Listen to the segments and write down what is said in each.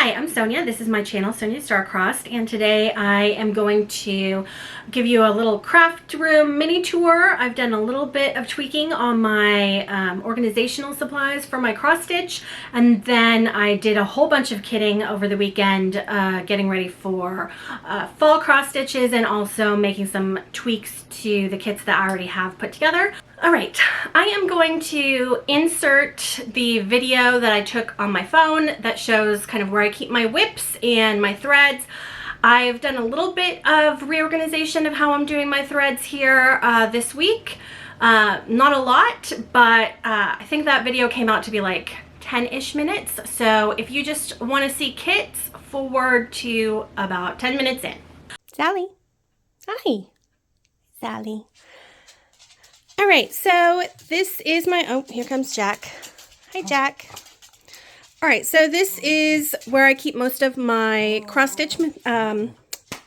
Hi, I'm Sonia. This is my channel, Sonia Starcrossed, and today I am going to give you a little craft room mini tour. I've done a little bit of tweaking on my organizational supplies for my cross stitch, and then I did a whole bunch of kitting over the weekend, getting ready for fall cross stitches and also making some tweaks to the kits that I already have put together. All right, I am going to insert the video that I took on my phone that shows kind of where I keep my whips and my threads. I've done a little bit of reorganization of how I'm doing my threads here this week. Not a lot, but I think that video came out to be like 10-ish minutes. So if you just want to see kits, forward to about 10 minutes in. Sally. Hi, Sally. All right, so this is my, oh, here comes Jack. Hi, Jack. All right, so this is where I keep most of my cross-stitch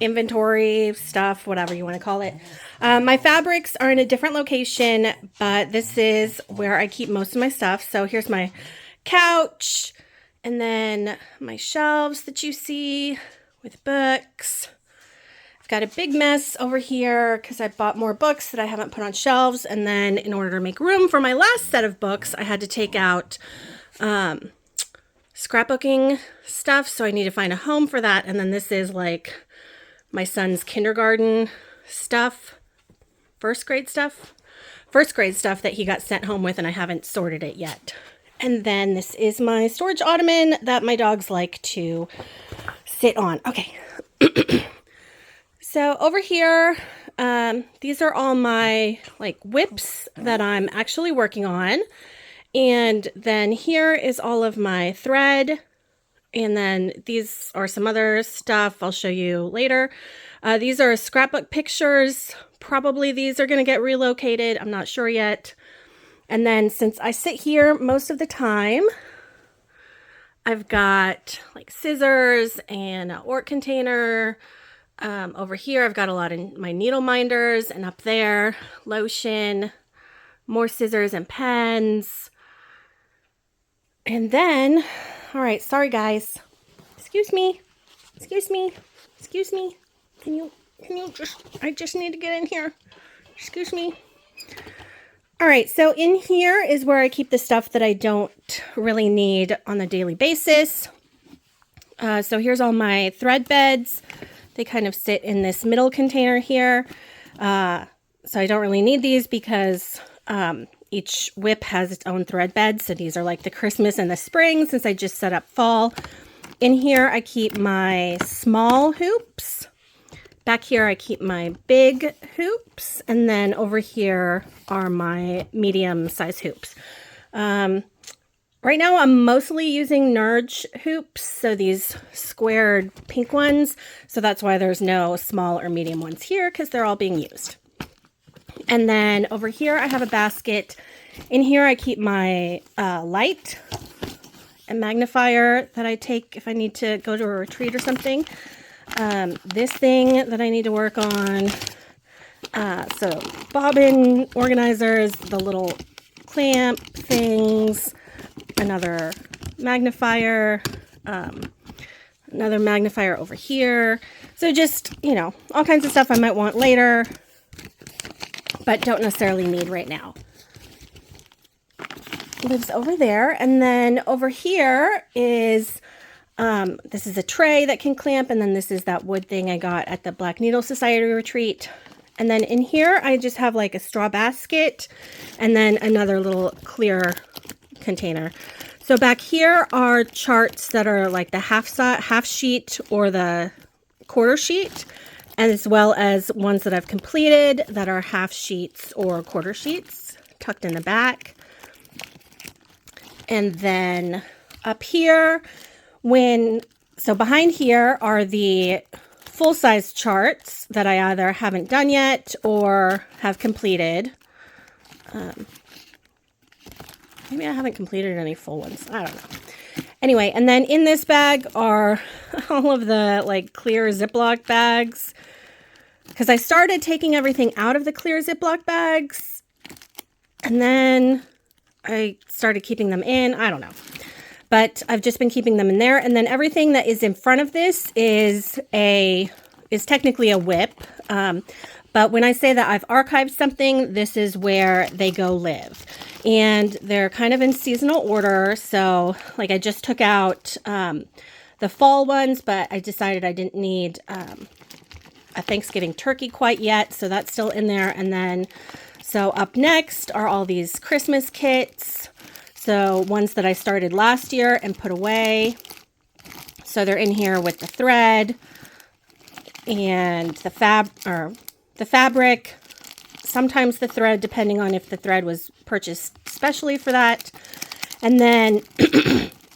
inventory stuff, whatever you want to call it. My fabrics are in a different location, but this is where I keep most of my stuff. So here's my couch, and then my shelves that you see with books. I've got a big mess over here because I bought more books that I haven't put on shelves, and then in order to make room for my last set of books, I had to take out scrapbooking stuff, so I need to find a home for that. And then this is like my son's kindergarten stuff, first grade stuff that he got sent home with, and I haven't sorted it yet. And then this is my storage ottoman that my dogs like to sit on. Okay. So over here, these are all my like whips that I'm actually working on. And then here is all of my thread. And then these are some other stuff I'll show you later. These are scrapbook pictures. Probably these are going to get relocated. I'm not sure yet. And then since I sit here most of the time, I've got like scissors and an ort container. Over here, I've got a lot of my needle minders, and up there, lotion, more scissors and pens. And then, all right, sorry guys. Excuse me. Excuse me. Excuse me. Can you I just need to get in here. Excuse me. All right, so in here is where I keep the stuff that I don't really need on a daily basis. So here's all my thread beds. They kind of sit in this middle container here. So I don't really need these because each whip has its own thread bed. So these are like the Christmas and the spring since I just set up fall. In here, I keep my small hoops. Back here, I keep my big hoops. And then over here are my medium size hoops. Right now, I'm mostly using Nerge hoops, so these squared pink ones. So that's why there's no small or medium ones here, because they're all being used. And then over here, I have a basket. In here, I keep my light and magnifier that I take if I need to go to a retreat or something. This thing that I need to work on. So bobbin organizers, the little clamp things. Another magnifier, another magnifier over here. So just, you know, all kinds of stuff I might want later, but don't necessarily need right now. Lives over there. And then over here is, this is a tray that can clamp. And then this is that wood thing I got at the Black Needle Society retreat. And then in here, I just have like a straw basket and then another little clear container. So back here are charts that are like the half sheet or the quarter sheet, as well as ones that I've completed that are half sheets or quarter sheets tucked in the back. And then up here, so behind here are the full-size charts that I either haven't done yet or have completed. Maybe I haven't completed any full ones. I don't know. Anyway, and then in this bag are all of the like clear Ziploc bags. Because I started taking everything out of the clear Ziploc bags. And then I started keeping them in. I don't know. but I've just been keeping them in there. And then everything that is in front of this is technically a WIP. But when I say that I've archived something, this is where they go live. And they're kind of in seasonal order. So like I just took out the fall ones, but I decided I didn't need a Thanksgiving turkey quite yet. So that's still in there. And then, so up next are all these Christmas kits. So ones that I started last year and put away. So they're in here with the thread and the fabric, sometimes the thread, depending on if the thread was purchased specially for that. And then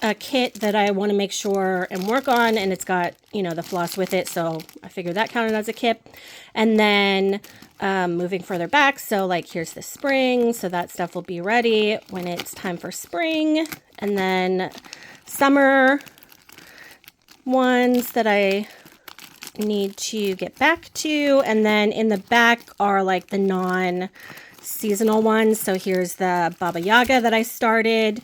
a kit that I want to make sure and work on, and it's got, you know, the floss with it. So I figured that counted as a kit. And then moving further back, so like here's the spring. So that stuff will be ready when it's time for spring. And then summer ones that I need to get back to. And then in the back are like the non-seasonal ones. So here's the Baba Yaga that I started.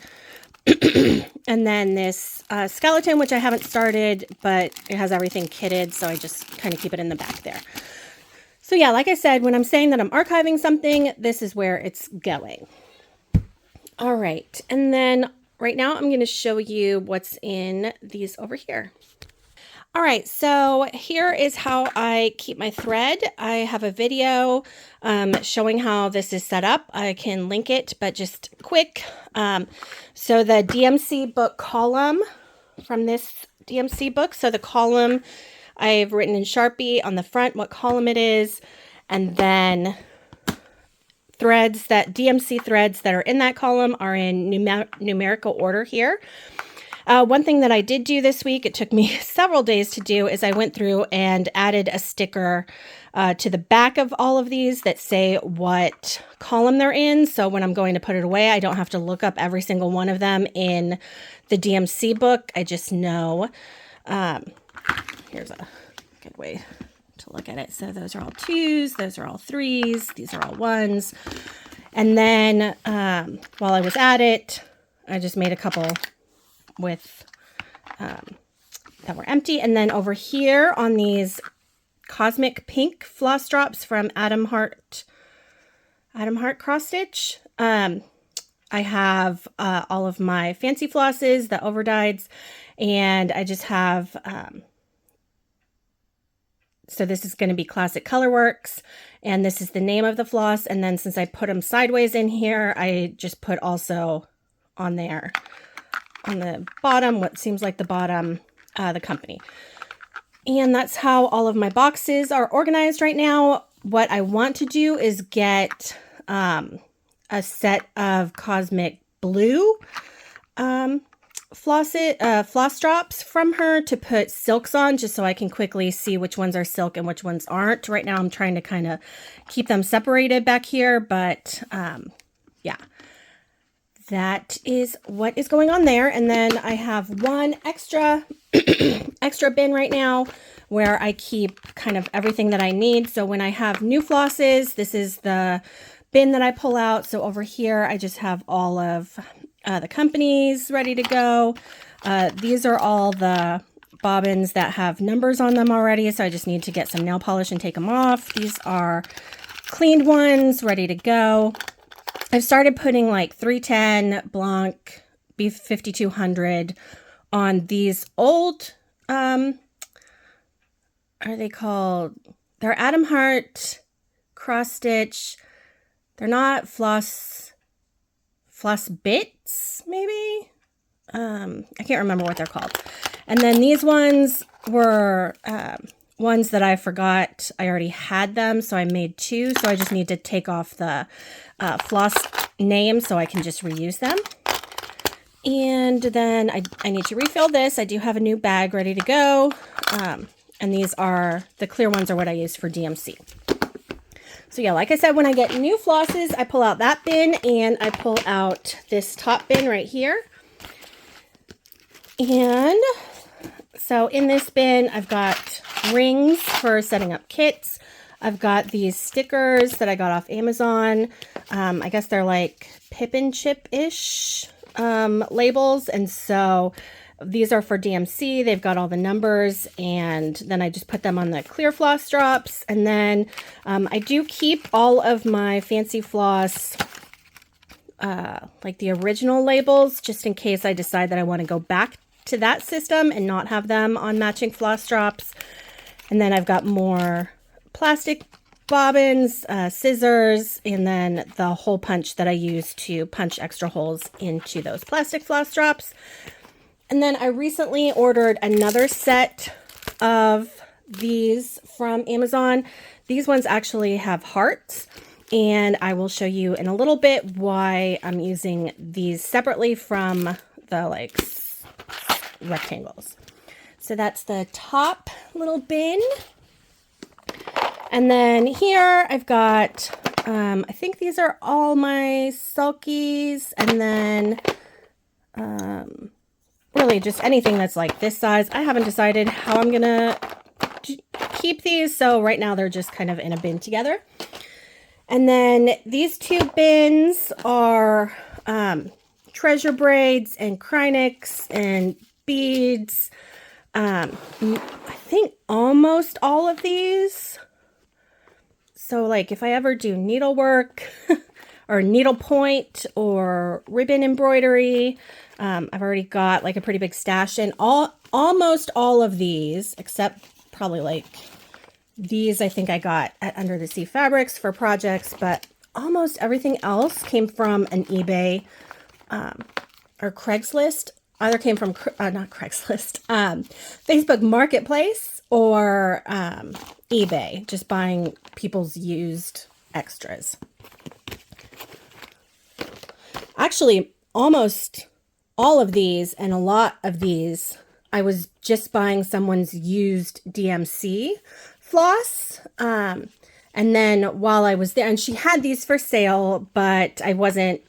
And then this skeleton, which I haven't started, but it has everything kitted. So I just kind of keep it in the back there. So yeah, like I said, when I'm saying that I'm archiving something, this is where it's going. All right. And then right now I'm going to show you what's in these over here. All right, so here is how I keep my thread. I have a video showing how this is set up. I can link it, but just quick. So the DMC book column from this DMC book. So the column I've written in Sharpie on the front what column it is, and then threads, that DMC threads that are in that column are in numerical order here. One thing that I did do this week, it took me several days to do, is I went through and added a sticker to the back of all of these that say what column they're in. So when I'm going to put it away, I don't have to look up every single one of them in the DMC book. I just know. Here's a good way to look at it. So those are all 2s, those are all 3s, these are all 1s. And then while I was at it, I just made a couple with that were empty. And then over here on these cosmic pink floss drops from Adam Hart cross stitch, I have all of my fancy flosses, the overdyes, and I just have so this is going to be Classic Colorworks, and this is the name of the floss. And then since I put them sideways in here, I just put also on there on the bottom, what seems like the bottom, the company. And that's how all of my boxes are organized right now. What I want to do is get a set of cosmic blue floss drops from her to put silks on, just so I can quickly see which ones are silk and which ones aren't. Right now I'm trying to kind of keep them separated back here, but yeah. That is what is going on there. And then I have one extra bin right now where I keep kind of everything that I need. So when I have new flosses, this is the bin that I pull out. So over here, I just have all of the companies ready to go. These are all the bobbins that have numbers on them already. So I just need to get some nail polish and take them off. These are cleaned ones ready to go. I've started putting like 310 Blanc B5200 on these old, are they called? They're Adam Hart cross stitch. They're not floss bits, maybe. I can't remember what they're called. And then these ones were ones that I forgot I already had them, so I made 2. So I just need to take off the floss name so I can just reuse them. And then I need to refill this. I do have a new bag ready to go. And these are, the clear ones are what I use for DMC. So yeah, like I said, when I get new flosses, I pull out that bin and I pull out this top bin right here. And so in this bin, I've got rings for setting up kits. I've got these stickers that I got off Amazon. I guess they're like Pip and Chip-ish. labels, and so these are for DMC. They've got all the numbers, and then I just put them on the clear floss drops. And then I do keep all of my fancy floss, like the original labels, just in case I decide that I want to go back to that system and not have them on matching floss drops. And then I've got more plastic bobbins, scissors, and then the hole punch that I use to punch extra holes into those plastic floss drops. And then I recently ordered another set of these from Amazon. These ones actually have hearts, and I will show you in a little bit why I'm using these separately from the like rectangles. So that's the top little bin. And then here I've got, I think these are all my sulkies, and then really just anything that's like this size. I haven't decided how I'm gonna keep these, so right now they're just kind of in a bin together. And then these two bins are treasure braids and Krynics and beads. I think almost all of these. So like if I ever do needlework or needlepoint or ribbon embroidery, I've already got like a pretty big stash in almost all of these, except probably like these I think I got at Under the Sea Fabrics for projects, but almost everything else came from an eBay or Craigslist. Either came from, not Craigslist, Facebook Marketplace or eBay, just buying people's used extras. Actually, almost all of these and a lot of these, I was just buying someone's used DMC floss. And then while I was there, and she had these for sale, but I wasn't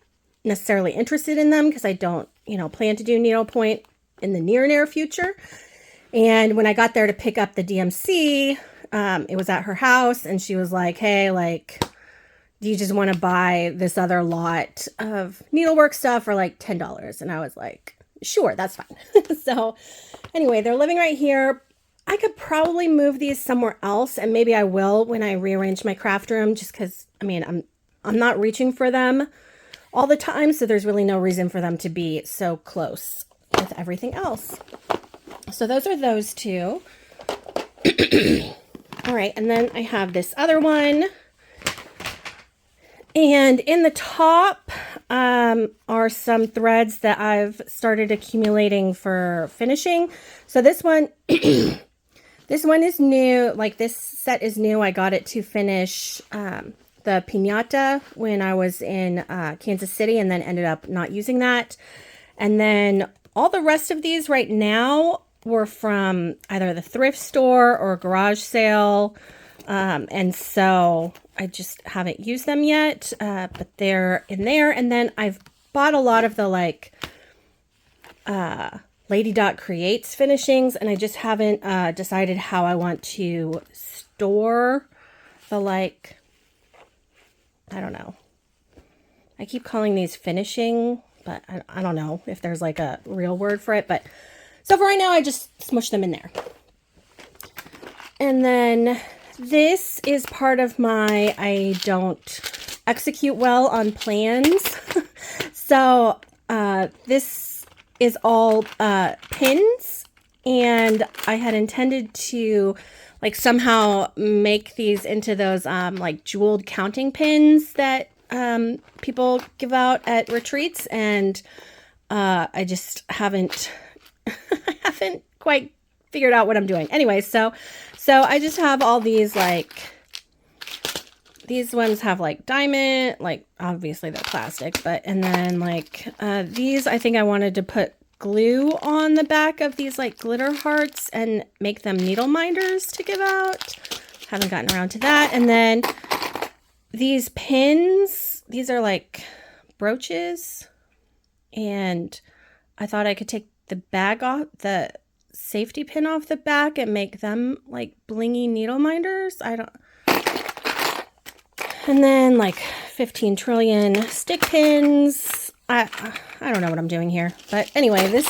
necessarily interested in them because I don't, plan to do needlepoint in the near future. And when I got there to pick up the DMC, it was at her house, and she was like, hey, like, do you just want to buy this other lot of needlework stuff for like $10? And I was like, sure, that's fine. So anyway, they're living right here. I could probably move these somewhere else, and maybe I will when I rearrange my craft room, just because, I'm not reaching for them all the time, so there's really no reason for them to be so close with everything else. So those are those two. All right, and then I have this other one. And in the top are some threads that I've started accumulating for finishing. So this one, this one is new. Like this set is new. I got it to finish the piñata when I was in Kansas City, and then ended up not using that. And then all the rest of these right now were from either the thrift store or garage sale. And so I just haven't used them yet, but they're in there. And then I've bought a lot of the like Lady Dot Creates finishings, and I just haven't decided how I want to store the like, I don't know. I keep calling these finishing, but I don't know if there's like a real word for it. But so for right now, I just smush them in there. And then this is part of my I don't execute well on plans. So this is all pins, and I had intended to like somehow make these into those like jeweled counting pins that people give out at retreats, and I just haven't I haven't quite figured out what I'm doing. Anyway, so I just have all these, like, these ones have like diamond, like obviously they're plastic, but, and then like these, I think I wanted to put glue on the back of these like glitter hearts and make them needle minders to give out. Haven't gotten around to that. And then these pins, these are like brooches, and I thought I could take the bag off, the safety pin off the back, and make them like blingy needle minders. And then like 15 trillion stick pins, I don't know what I'm doing here. But anyway, this,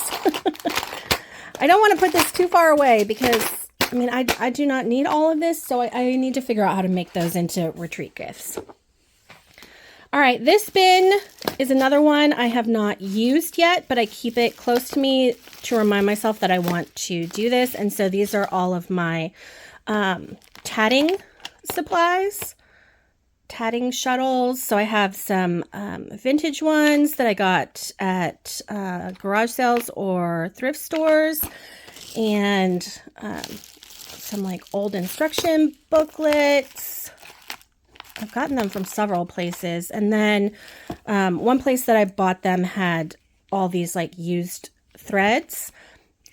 I don't want to put this too far away because, I mean, I do not need all of this. So I need to figure out how to make those into retreat gifts. All right, this bin is another one I have not used yet, but I keep it close to me to remind myself that I want to do this. And so these are all of my tatting supplies, tatting shuttles. So I have some vintage ones that I got at garage sales or thrift stores, and some like old instruction booklets. I've gotten them from several places. And then one place that I bought them had all these like used threads.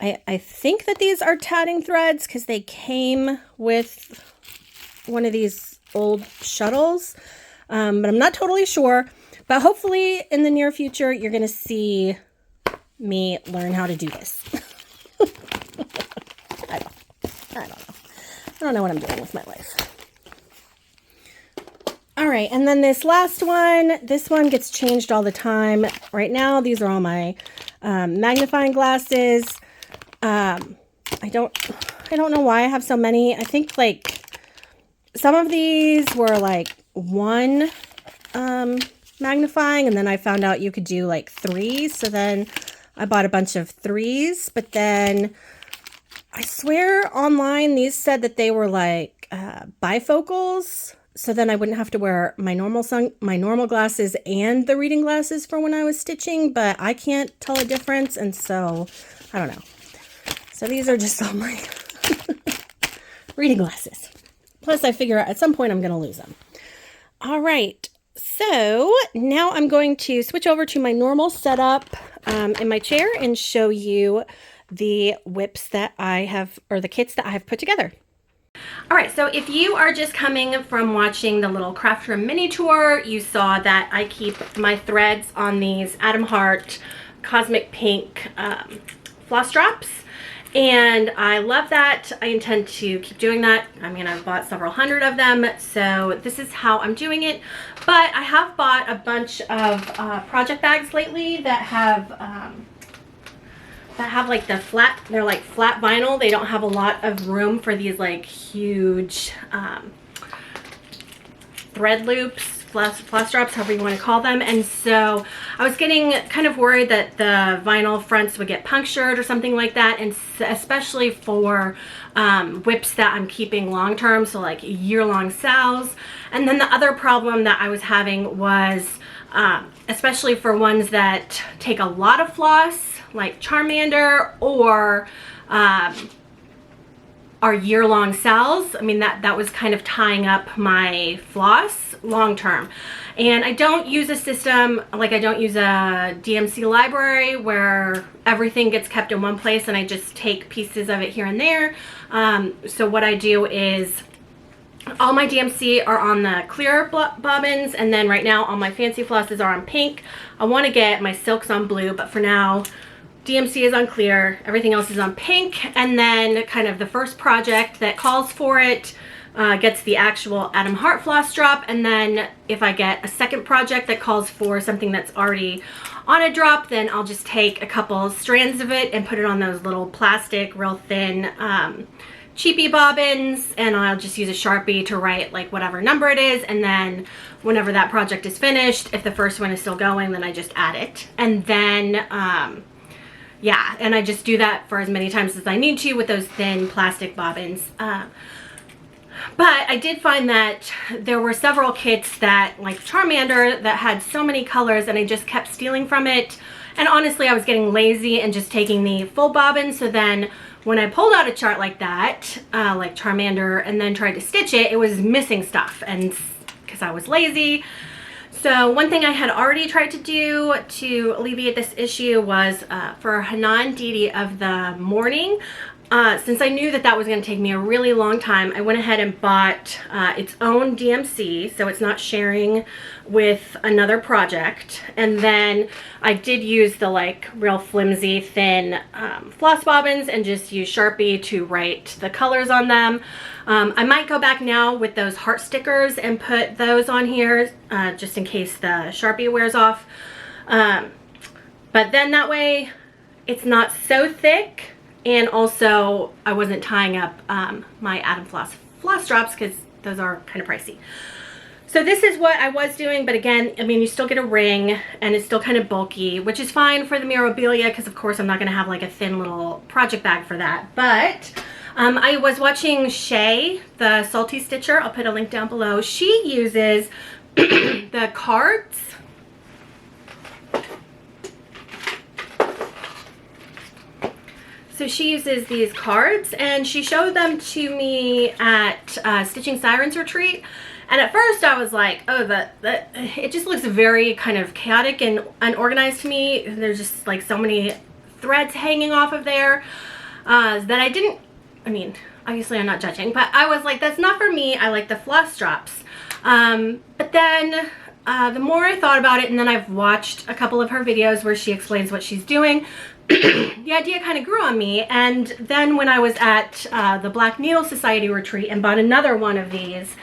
I think that these are tatting threads because they came with one of these old shuttles. But I'm not totally sure. But hopefully in the near future, you're going to see me learn how to do this. I don't know. I don't know what I'm doing with my life. All right, and then this last one, this one gets changed all the time. Right now, these are all my magnifying glasses. I don't know why I have so many. I think like some of these were like one magnifying, and then I found out you could do like 3. So then I bought a bunch of 3s, but then I swear online these said that they were like bifocals. So then I wouldn't have to wear my normal glasses and the reading glasses for when I was stitching, but I can't tell a difference, and so I don't know. So these are just all my reading glasses. Plus I figure out at some point I'm going to lose them. All right, so now I'm going to switch over to my normal setup in my chair and show you the WIPs that I have, or the kits that I have put together. All right, so if you are just coming from watching the little craft room mini tour, you saw that I keep my threads on these Atom Heart Cosmic Pink floss drops, and I love that. I intend to keep doing that. I mean, I've bought several hundred of them, so this is how I'm doing it. But I have bought a bunch of project bags lately that have like the flat, they're like flat vinyl. They don't have a lot of room for these like huge thread loops, floss drops, however you want to call them. And so I was getting kind of worried that the vinyl fronts would get punctured or something like that, and especially for WIPs that I'm keeping long term, so like year-long sales. And then the other problem that I was having was especially for ones that take a lot of floss, like Charmander, or are year-long cells. I mean, that was kind of tying up my floss long term. And I don't use a system, like I don't use a DMC library where everything gets kept in one place and I just take pieces of it here and there. So what I do is all my DMC are on the clear bobbins, and then right now all my fancy flosses are on pink. I want to get my silks on blue, but for now DMC is on clear, everything else is on pink. And then kind of the first project that calls for it gets the actual Atom Heart floss drop, and then if I get a second project that calls for something that's already on a drop, then I'll just take a couple strands of it and put it on those little plastic, real thin cheapy bobbins, and I'll just use a Sharpie to write like whatever number it is, and then whenever that project is finished, if the first one is still going, then I just add it. And then yeah, and I just do that for as many times as I need to with those thin plastic bobbins. But I did find that there were several kits that, like Charmander, that had so many colors, and I just kept stealing from it. And honestly, I was getting lazy and just taking the full bobbin. So then when I pulled out a chart like that, like Charmander, and then tried to stitch it, it was missing stuff, and because I was lazy. So one thing I had already tried to do to alleviate this issue was for Hanan Didi of the Morning. Since I knew that that was going to take me a really long time, I went ahead and bought its own DMC, so it's not sharing with another project. And then I did use the like real flimsy thin floss bobbins and just use Sharpie to write the colors on them. I might go back now with those heart stickers and put those on here just in case the Sharpie wears off. But then that way it's not so thick, and also I wasn't tying up my Atom floss drops because those are kind of pricey. So this is what I was doing, but again, I mean, you still get a ring and it's still kind of bulky, which is fine for the Mirabilia because of course I'm not gonna have like a thin little project bag for that. But I was watching Shay, the Salty Stitcher, I'll put a link down below. She uses the cards. So she uses these cards and she showed them to me at Stitching Sirens Retreat. And at first I was like, oh, it just looks very kind of chaotic and unorganized to me. There's just like so many threads hanging off of there that I didn't, I mean, obviously I'm not judging, but I was like, that's not for me. I like the floss drops. But then the more I thought about it, and then I've watched a couple of her videos where she explains what she's doing, the idea kind of grew on me. And then when I was at the Black Needle Society retreat and bought another one of these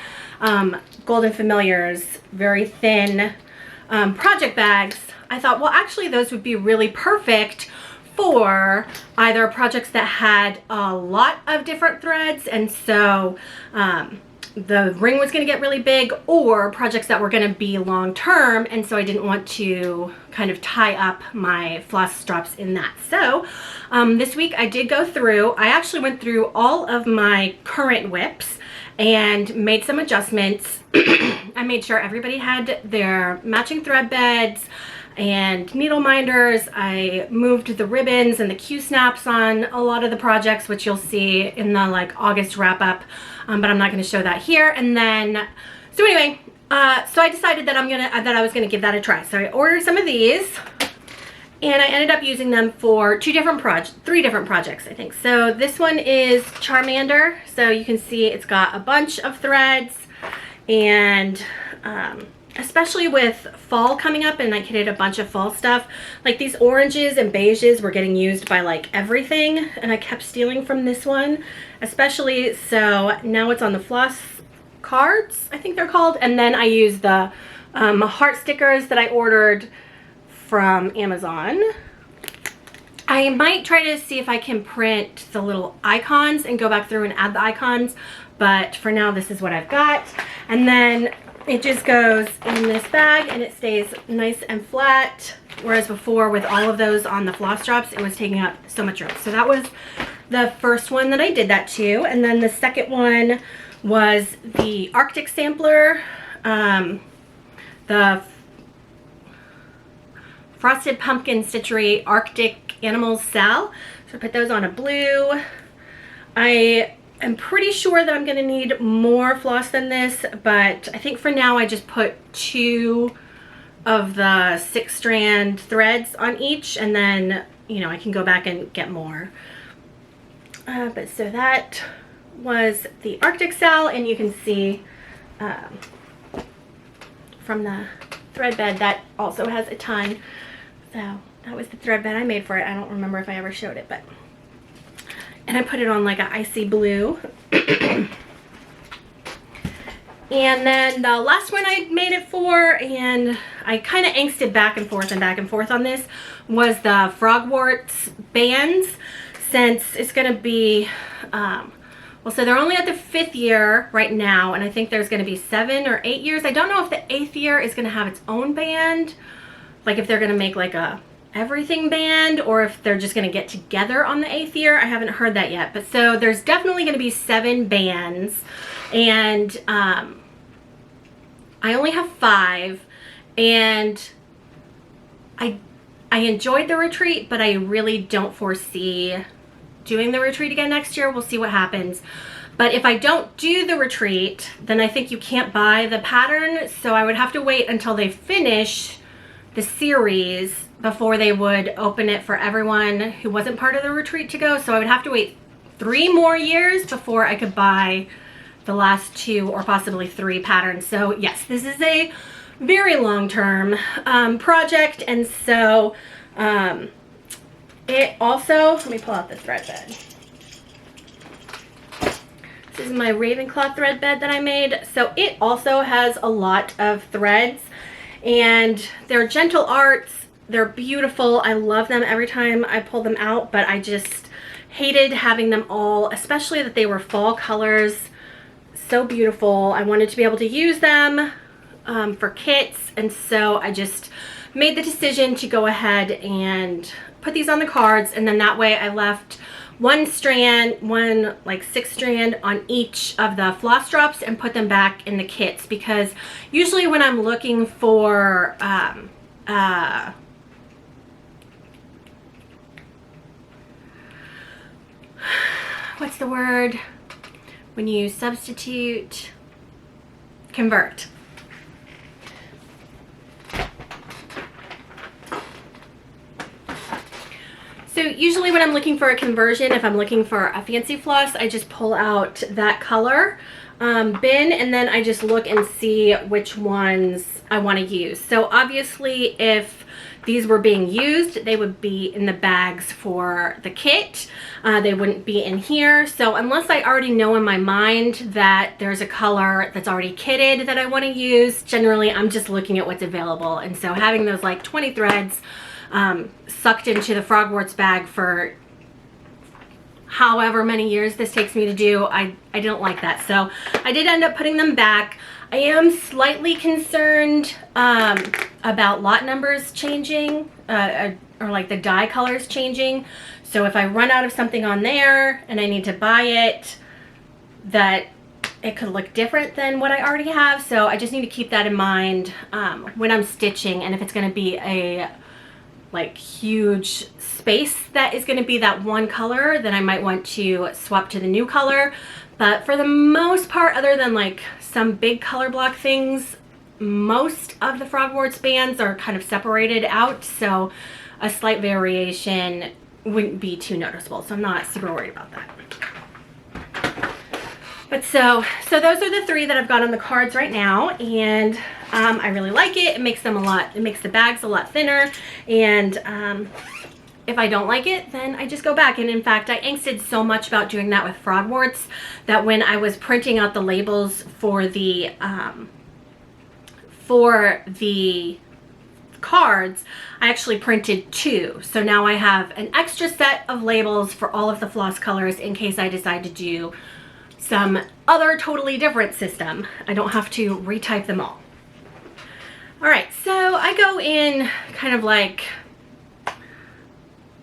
Golden Familiars, very thin project bags, I thought, well, actually those would be really perfect for either projects that had a lot of different threads, and so the ring was going to get really big, or projects that were going to be long term, and so I didn't want to kind of tie up my floss drops in that. So this week I did go through, I actually went through all of my current WIPs and made some adjustments. I made sure everybody had their matching thread beds and needle minders. I moved the ribbons and the Q-snaps on a lot of the projects, which you'll see in the like August wrap up, but I'm not going to show that here. And then, so anyway, so I decided that I was gonna give that a try. So I ordered some of these, and I ended up using them for three different projects, I think. So this one is Charmander. So you can see it's got a bunch of threads, and especially with fall coming up and I did a bunch of fall stuff, like these oranges and beiges were getting used by like everything, and I kept stealing from this one especially. So now it's on the floss cards, I think they're called, and then I use the heart stickers that I ordered from Amazon. I might try to see if I can print the little icons and go back through and add the icons, but for now this is what I've got. And then it just goes in this bag and it stays nice and flat, whereas before with all of those on the floss drops it was taking up so much room. So that was the first one that I did that to. And then the second one was the Arctic Sampler, the Frosted Pumpkin Stitchery Arctic Animals Sal. So I put those on a blue. I am pretty sure that I'm going to need more floss than this, but I think for now I just put 2 of the 6-strand threads on each, and then, you know, I can go back and get more. But so that was the Arctic Sal, and you can see from the thread bed that also has a ton. So that was the thread bed I made for it. I don't remember if I ever showed it, but, and I put it on like an icy blue. And then the last one I made it for, and I kind of angsted back and forth on this, was the Frogwarts bands, since it's going to be, well, so they're only at the 5th year right now, and I think there's going to be 7 or 8 years. I don't know if the 8th year is going to have its own band, like if they're going to make like a everything band, or if they're just going to get together on the 8th year. I haven't heard that yet, but so there's definitely going to be 7 bands, and I only have 5, and I enjoyed the retreat, but I really don't foresee doing the retreat again next year. We'll see what happens. But if I don't do the retreat, then I think you can't buy the pattern, so I would have to wait until they finish the series before they would open it for everyone who wasn't part of the retreat to go. So I would have to wait 3 more years before I could buy the last 2 or possibly 3 patterns. So yes, this is a very long-term project, and so it also, let me pull out the thread bed. This is my Ravenclaw thread bed that I made. So it also has a lot of threads, and they're Gentle Arts They're beautiful. I love them every time I pull them out, but I just hated having them all, especially that they were fall colors. So beautiful. I wanted to be able to use them for kits, and so I just made the decision to go ahead and put these on the cards, and then that way I left one strand, one like 6 strand on each of the floss drops and put them back in the kits, because usually when I'm looking for what's the word when you substitute, convert. So usually when I'm looking for a conversion, if I'm looking for a fancy floss, I just pull out that color bin, and then I just look and see which ones I want to use. So obviously if these were being used, they would be in the bags for the kit. They wouldn't be in here. So unless I already know in my mind that there's a color that's already kitted that I want to use, generally I'm just looking at what's available. And so having those like 20 threads sucked into the Frogwarts bag for however many years this takes me to do, I didn't like that. So I did end up putting them back. I am slightly concerned about lot numbers changing, or like the dye colors changing. So if I run out of something on there and I need to buy it, that it could look different than what I already have. So I just need to keep that in mind when I'm stitching, and if it's going to be a like huge space that is going to be that one color, then I might want to swap to the new color. But for the most part, other than like some big color block things, most of the Frogwarts bands are kind of separated out, so a slight variation wouldn't be too noticeable, so I'm not super worried about that. But so those are the 3 that I've got on the cards right now, and I really like it. It makes them it makes the bags a lot thinner, and if I don't like it, then I just go back. And in fact, I angsted so much about doing that with Frogwarts that when I was printing out the labels for the cards, I actually printed 2. So now I have an extra set of labels for all of the floss colors in case I decide to do some other totally different system. I don't have to retype them all. All right, so I go in kind of like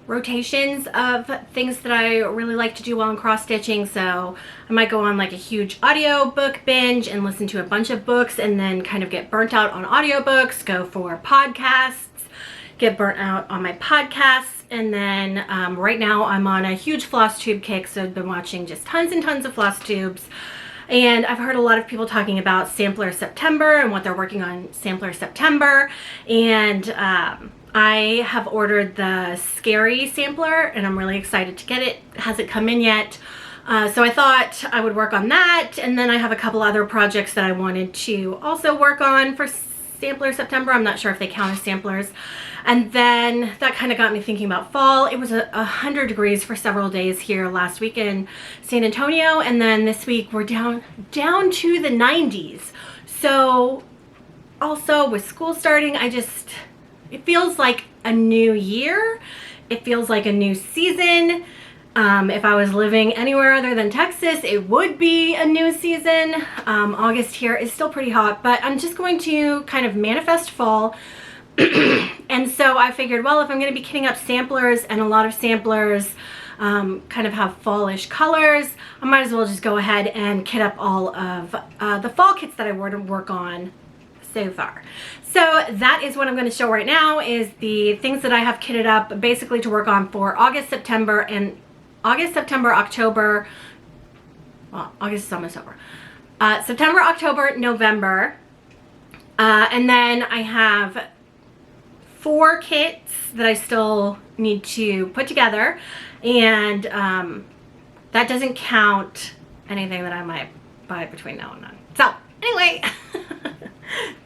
rotations of things that I really like to do while I'm cross stitching. So I might go on like a huge audio book binge and listen to a bunch of books, and then kind of get burnt out on audiobooks, go for podcasts, get burnt out on my podcasts. And then right now I'm on a huge Flosstube kick, so I've been watching just tons and tons of Flosstubes. And I've heard a lot of people talking about Sampler September and what they're working on Sampler September. And I have ordered the Scary sampler, and I'm really excited to get it. It hasn't come in yet. So I thought I would work on that. And then I have a couple other projects that I wanted to also work on for Sampler September. I'm not sure if they count as samplers. And then that kind of got me thinking about fall. It was 100 degrees for several days here last week in San Antonio, and then this week we're down to the 90s. So also with school starting, it feels like a new year. It feels like a new season. If I was living anywhere other than Texas, it would be a new season. August here is still pretty hot, but I'm just going to kind of manifest fall. And so I figured, well, if I'm going to be kitting up samplers, and a lot of samplers kind of have fallish colors, I might as well just go ahead and kit up all of the fall kits that I want to work on so far. So that is what I'm going to show right now, is the things that I have kitted up basically to work on for August, September, October. Well, August is almost over. September, October, November. And then I have 4 kits that I still need to put together, and that doesn't count anything that I might buy between now and then. So anyway,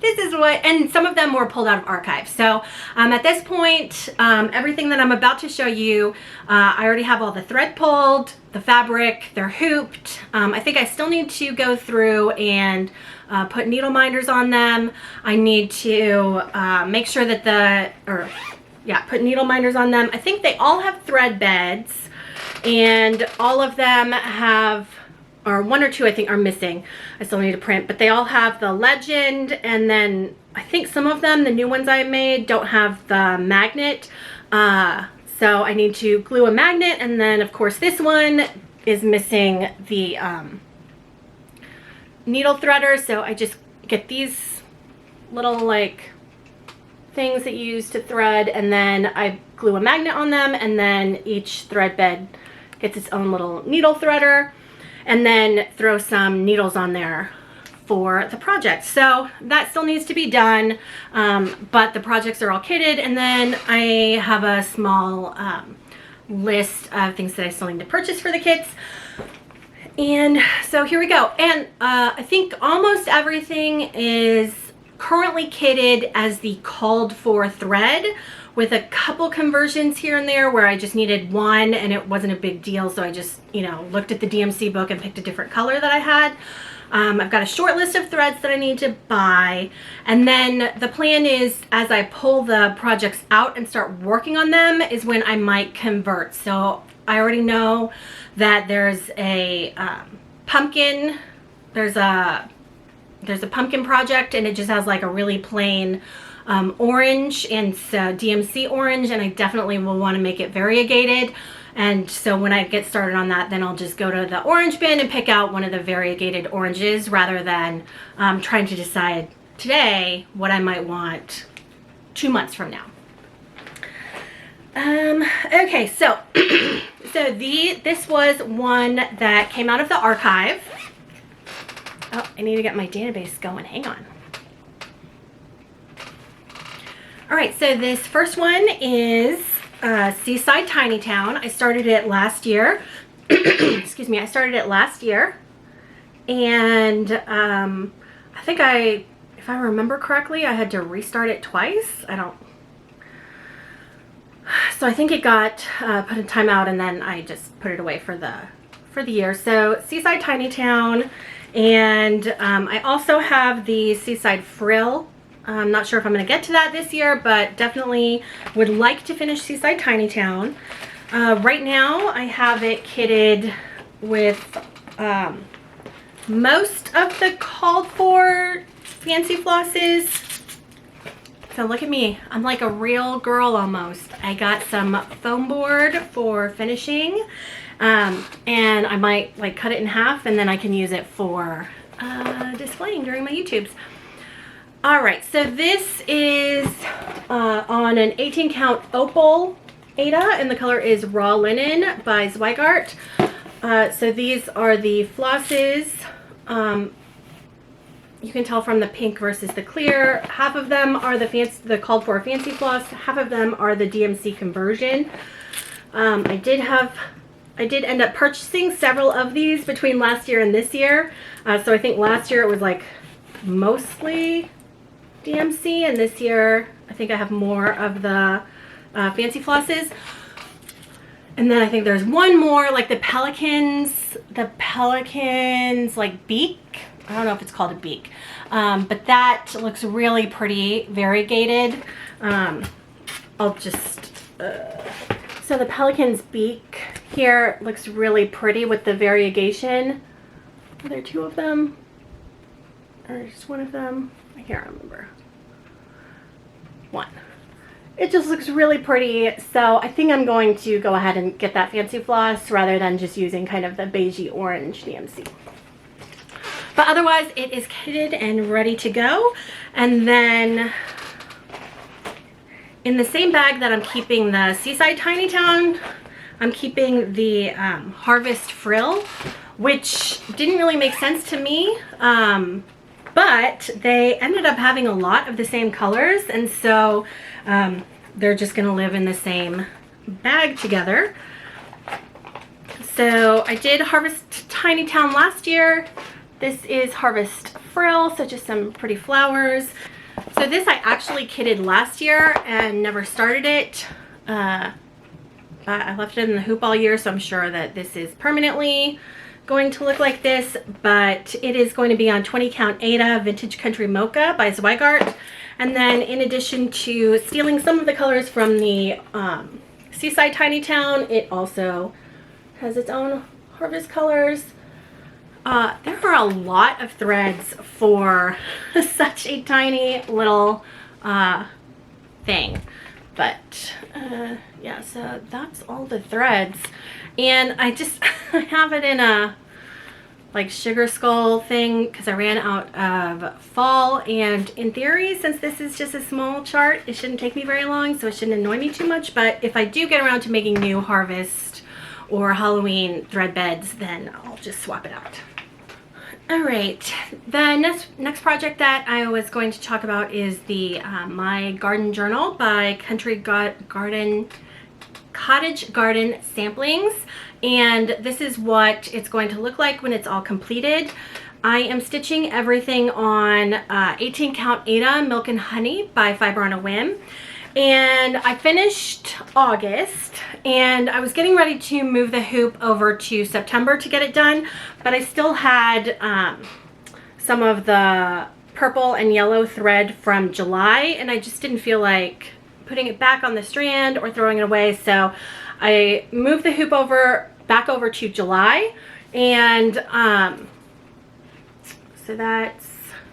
this is what, and some of them were pulled out of archives. So at this point, everything that I'm about to show you, I already have all the thread pulled, the fabric, they're hooped. I think I still need to go through and put needle minders on them. I need to make sure that yeah, put needle minders on them. I think they all have thread beds, and all of them have, or one or two I think are missing. I still need to print, but they all have the legend, and then I think some of them, the new ones I made, don't have the magnet. So I need to glue a magnet, and then of course this one is missing the needle threader, so I just get these little like things that you use to thread, and then I glue a magnet on them, and then each thread bed gets its own little needle threader, and then throw some needles on there for the project. So that still needs to be done, but the projects are all kitted, and then I have a small list of things that I still need to purchase for the kits. And so here we go. And I think almost everything is currently kitted as the called for thread, with a couple conversions here and there where I just needed one and it wasn't a big deal, so I just, you know, looked at the DMC book and picked a different color that I had. I've got a short list of threads that I need to buy, and then the plan is, as I pull the projects out and start working on them, is when I might convert. So I already know that there's a pumpkin, there's a pumpkin project, and it just has like a really plain orange, and it's DMC orange, and I definitely will want to make it variegated. And so when I get started on that, then I'll just go to the orange bin and pick out one of the variegated oranges, rather than trying to decide today what I might want 2 months from now. Okay, so this was one that came out of the archive. Oh, I need to get my database going. Hang on. All right, so this first one is Seaside Tiny Town. I started it last year. Excuse me, I started it last year. And I think if I remember correctly, I had to restart it twice. So I think it got put in timeout, and then I just put it away for the year. So Seaside Tiny Town, and I also have the Seaside Frill. I'm not sure if I'm going to get to that this year, but definitely would like to finish Seaside Tiny Town. Right now I have it kitted with most of the called for fancy flosses. So look at me, I'm like a real girl almost. I got some foam board for finishing, and I might like cut it in half, and then I can use it for displaying during my YouTubes. All right, so this is on an 18 count Opal Aida, and the color is Raw Linen by Zweigart. So these are the flosses. You can tell from the pink versus the clear. Half of them are the called for fancy floss. Half of them are the DMC conversion. I did end up purchasing several of these between last year and this year. So I think last year it was like mostly DMC, and this year I think I have more of the fancy flosses. And then I think there's one more, like the pelicans like beak. I don't know if it's called a beak, but that looks really pretty variegated. I'll just so the pelican's beak here looks really pretty with the variegation. Are there two of them or just one of them? I can't remember. One. It just looks really pretty, so I think I'm going to go ahead and get that fancy floss rather than just using kind of the beigey orange DMC. But otherwise it is kitted and ready to go. And then in the same bag that I'm keeping the Seaside Tiny Town, I'm keeping the Harvest Frill, which didn't really make sense to me. But they ended up having a lot of the same colors, and so they're just going to live in the same bag together. So I did Harvest Tiny Town last year. This is Harvest Frill, so just some pretty flowers. So this I actually kitted last year and never started it. I left it in the hoop all year, so I'm sure that this is permanently going to look like this, but it is going to be on 20 count Aida Vintage Country Mocha by Zweigart, And then in addition to stealing some of the colors from the Seaside Tiny Town, it also has its own harvest colors. There are a lot of threads for such a tiny little thing. But yeah, so that's all the threads. And I just I have it in a like sugar skull thing because I ran out of fall, and in theory, since this is just a small chart, it shouldn't take me very long, so it shouldn't annoy me too much. But if I do get around to making new harvest or Halloween thread beds, then I'll just swap it out. All right, the next project that I was going to talk about is the My Garden Journal by Cottage Garden Samplings, and this is what it's going to look like when it's all completed. I am stitching everything on 18 count Aida Milk and Honey by Fiber on a Whim, and I finished August, and I was getting ready to move the hoop over to September to get it done, but I still had some of the purple and yellow thread from July, and I just didn't feel like putting it back on the strand or throwing it away, so I moved the hoop back over to July, and so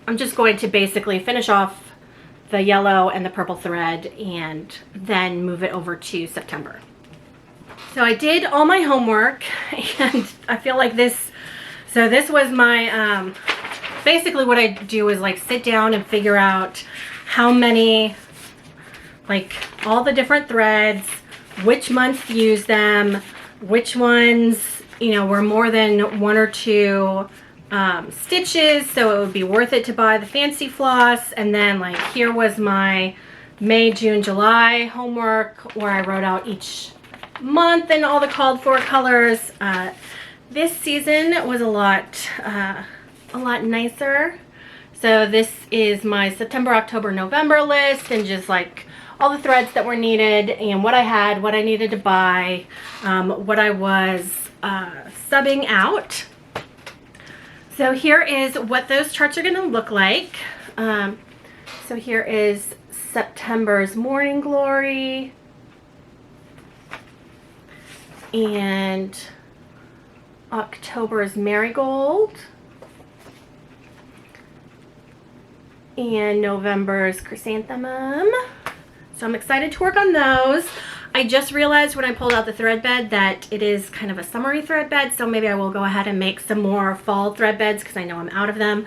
I'm just going to basically finish off the yellow and the purple thread and then move it over to September. So I did all my homework, and I feel like this was my basically what I do is like sit down and figure out how many, like all the different threads, which month to use them, which ones, you know, were more than 1 or 2 stitches, so it would be worth it to buy the fancy floss. And then like here was my May, June, July homework where I wrote out each month and all the called for colors. This season was a lot nicer. So this is my September, October, November list, and just like all the threads that were needed and what I had, what I needed to buy, what I was subbing out. So here is what those charts are going to look like. So here is September's Morning Glory and October's Marigold and November's Chrysanthemum. So I'm excited to work on those. I just realized when I pulled out the thread bed that it is kind of a summery thread bed, so maybe I will go ahead and make some more fall thread beds because I know I'm out of them.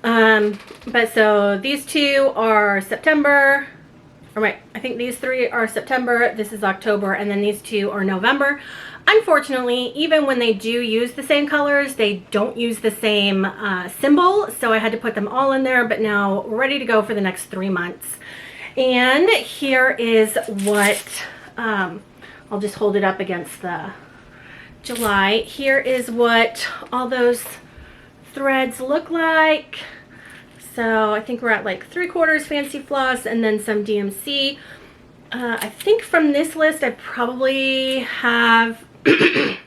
But so these two are September, or wait, I think these 3 are September, this is October, and then these 2 are November. Unfortunately, even when they do use the same colors, they don't use the same symbol, so I had to put them all in there, but now we're ready to go for the next 3 months. And here is what, I'll just hold it up against the July. Here is what all those threads look like. So I think we're at like 3/4 fancy floss and then some DMC. I think from this list I probably have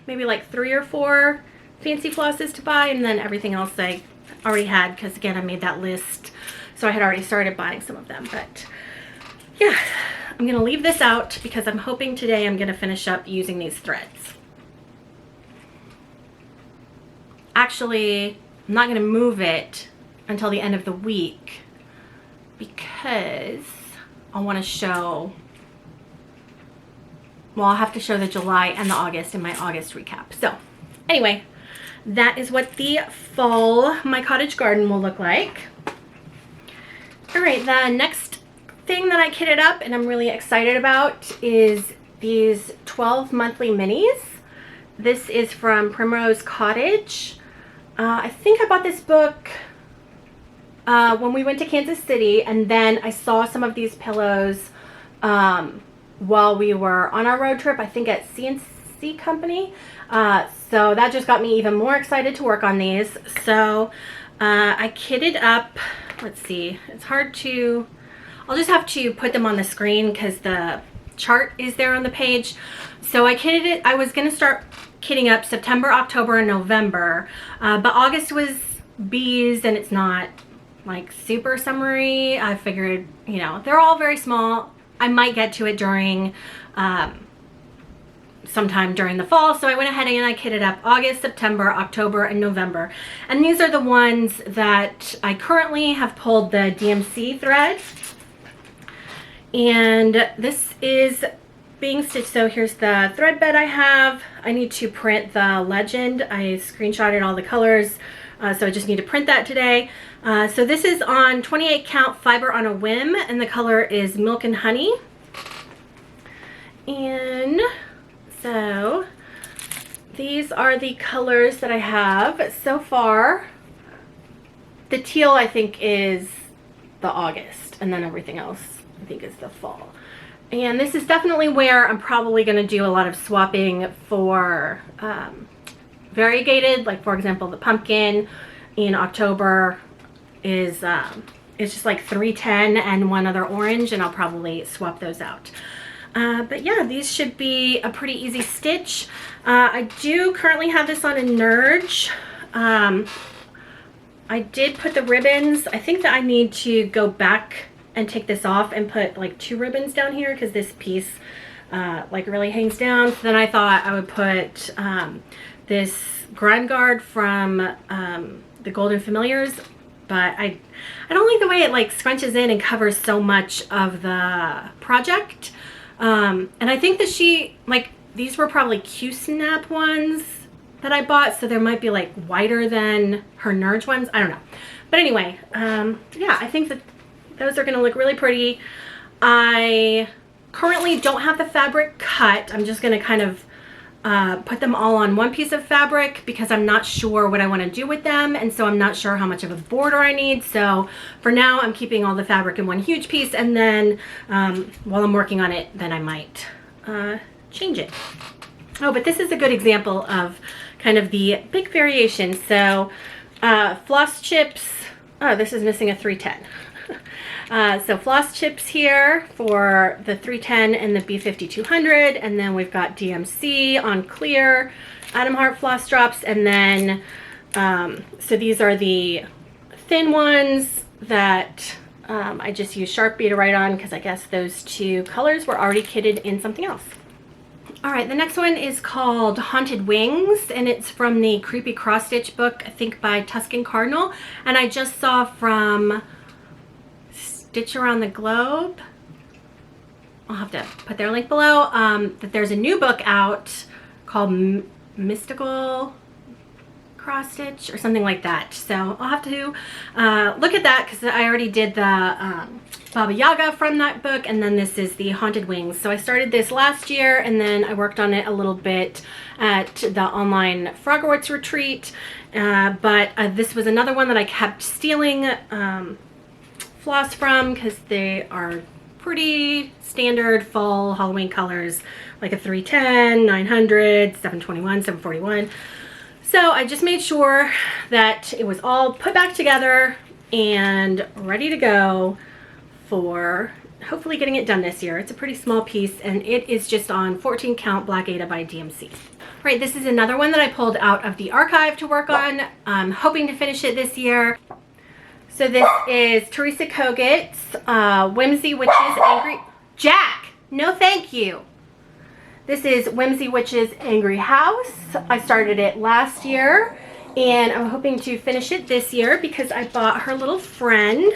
maybe like 3 or 4 fancy flosses to buy, and then everything else I already had because again I made that list, so I had already started buying some of them. But yeah, I'm gonna leave this out because I'm hoping today I'm gonna finish up using these threads. Actually, I'm not gonna move it until the end of the week because I want to show, well, I'll have to show the July and the August in my August recap. So anyway, that is what the fall My Cottage Garden will look like. All right, the next thing that I kitted up and I'm really excited about is these 12 monthly minis. This is from Primrose Cottage. I think I bought this book when we went to Kansas City, and then I saw some of these pillows while we were on our road trip, I think at C&C Company. So that just got me even more excited to work on these. So I kitted up, let's see, it's hard to, I'll just have to put them on the screen because the chart is there on the page. So I kitted it, I was going to start kitting up September, October, and November, but August was bees and it's not like super summery. I figured, you know, they're all very small. I might get to it during sometime during the fall, so I went ahead and I kitted up August, September, October, and November. And these are the ones that I currently have pulled the DMC thread. And this is being stitched. So here's the thread bed I have. I need to print the legend. I screenshotted all the colors, so I just need to print that today. So this is on 28 count fiber on a whim, and the color is Milk and Honey. And so these are the colors that I have so far. The teal I think is the August, and then everything else I think is the fall. And this is definitely where I'm probably going to do a lot of swapping for variegated. Like for example, the pumpkin in October is it's just like 310 and one other orange, and I'll probably swap those out. But yeah, these should be a pretty easy stitch. I do currently have this on a nurge. I did put the ribbons. I think that I need to go back and take this off and put like 2 ribbons down here because this piece like really hangs down. So then I thought I would put this grime guard from the Golden Familiars, but I don't like the way it like scrunches in and covers so much of the project. And I think that these were probably Q-snap ones that I bought, so there might be like wider than her nurge ones. I don't know. But anyway, yeah, I think that those are going to look really pretty. I currently don't have the fabric cut. I'm just going to kind of put them all on one piece of fabric because I'm not sure what I want to do with them, and so I'm not sure how much of a border I need. So for now I'm keeping all the fabric in one huge piece, and then while I'm working on it, then I might change it. Oh, but this is a good example of kind of the big variation. So floss chips. Oh, this is missing a 310. So floss chips here for the 310 and the B5200, and then we've got DMC on clear, Atom Heart floss drops, and then so these are the thin ones that I just used Sharpie to write on because I guess those 2 colors were already kitted in something else. All right, the next one is called Haunted Wings, and it's from the Creepy Cross Stitch book, I think by Tuscan Cardinal, and I just saw from Stitch Around the Globe, I'll have to put their link below, that there's a new book out called Mystical Cross Stitch or something like that. So I'll have to look at that because I already did the Baba Yaga from that book, and then this is the Haunted Wings. So I started this last year, and then I worked on it a little bit at the online Frogwarts retreat, but this was another one that I kept stealing floss from because they are pretty standard fall Halloween colors, like a 310, 900, 721, 741. So I just made sure that it was all put back together and ready to go for hopefully getting it done this year. It's a pretty small piece, and it is just on 14 count Black Aida by DMC. Right, this is another one that I pulled out of the archive to work on. I'm hoping to finish it this year. So this is Teresa Kogut's Whimsy Witches Angry... Jack! No thank you! This is Whimsy Witches Angry House. I started it last year, and I'm hoping to finish it this year because I bought her little friend,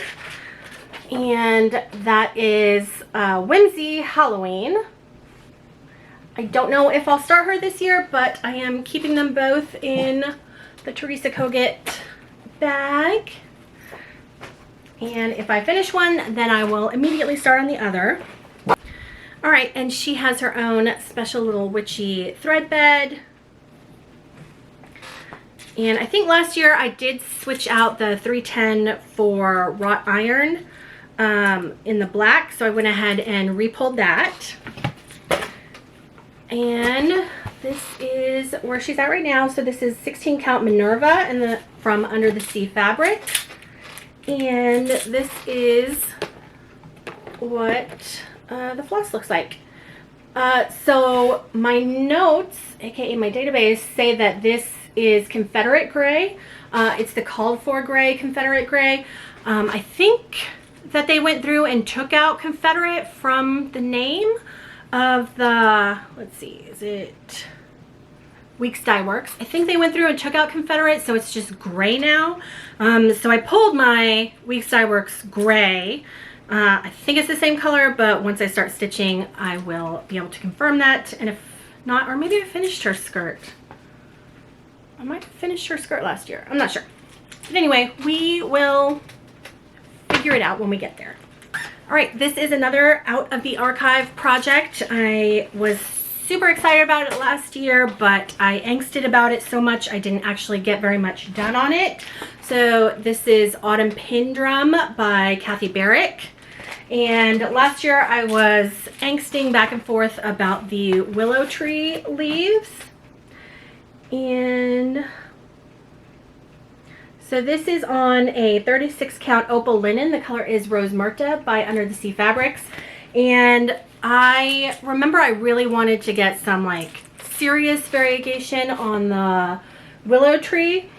and that is Whimsy Halloween. I don't know if I'll start her this year, but I am keeping them both in the Teresa Kogut bag. And if I finish one, then I will immediately start on the other. All right, and she has her own special little witchy thread bed. And I think last year I did switch out the 310 for wrought iron in the black, so I went ahead and repulled that. And this is where she's at right now. So this is 16 count Minerva and from Under the Sea fabric. And this is what the floss looks like. So my notes, aka my database, say that this is Confederate gray. It's the called for gray, Confederate gray. I think that they went through and took out Confederate from the name of the, let's see, is it Weeks Dye Works? I think they went through and took out Confederate, so it's just gray now. So I pulled my Weeks Dye Works gray. I think it's the same color, but once I start stitching, I will be able to confirm that. And if not, or maybe I finished her skirt. I might have finished her skirt last year. I'm not sure. But anyway, we will figure it out when we get there. All right, this is another out of the archive project. I was super excited about it last year, but I angsted about it so much I didn't actually get very much done on it. So this is Autumn Pin Drum by Kathy Barrick. And last year I was angsting back and forth about the willow tree leaves. And so this is on a 36 count opal linen. The color is Rose Myrta by Under the Sea Fabrics. And I remember I really wanted to get some like serious variegation on the willow tree.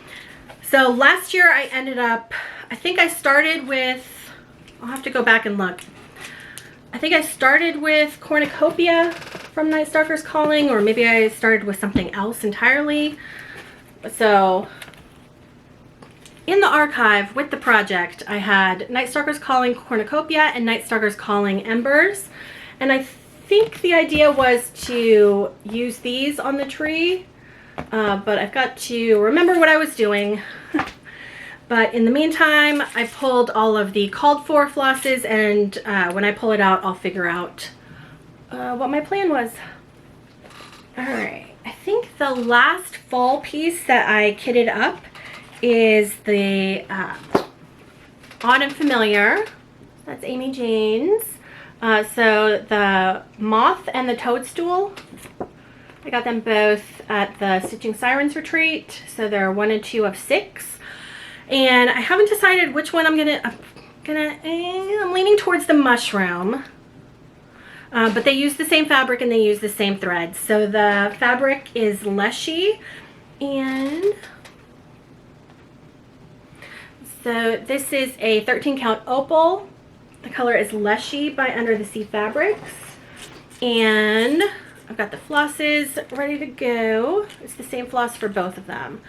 So last year I ended up, I think I started with, I'll have to go back and look. I think I started with Cornucopia from Night Stalker's Calling, or maybe I started with something else entirely. So in the archive with the project, I had Night Stalker's Calling Cornucopia and Night Stalker's Calling Embers. And I think the idea was to use these on the tree, but I've got to remember what I was doing. But in the meantime, I pulled all of the called for flosses, and when I pull it out, I'll figure out what my plan was. All right, I think the last fall piece that I kitted up is the Autumn Familiar. That's Amy Jane's. So the Moth and the Toadstool, I got them both at the Stitching Sirens retreat. So they're 1 and 2 of 6. And I haven't decided which one I'm leaning towards the mushroom. But they use the same fabric and they use the same thread. So the fabric is Leshy, and so this is a 13 count opal. The color is Leshy by Under the Sea Fabrics. And I've got the flosses ready to go. It's the same floss for both of them.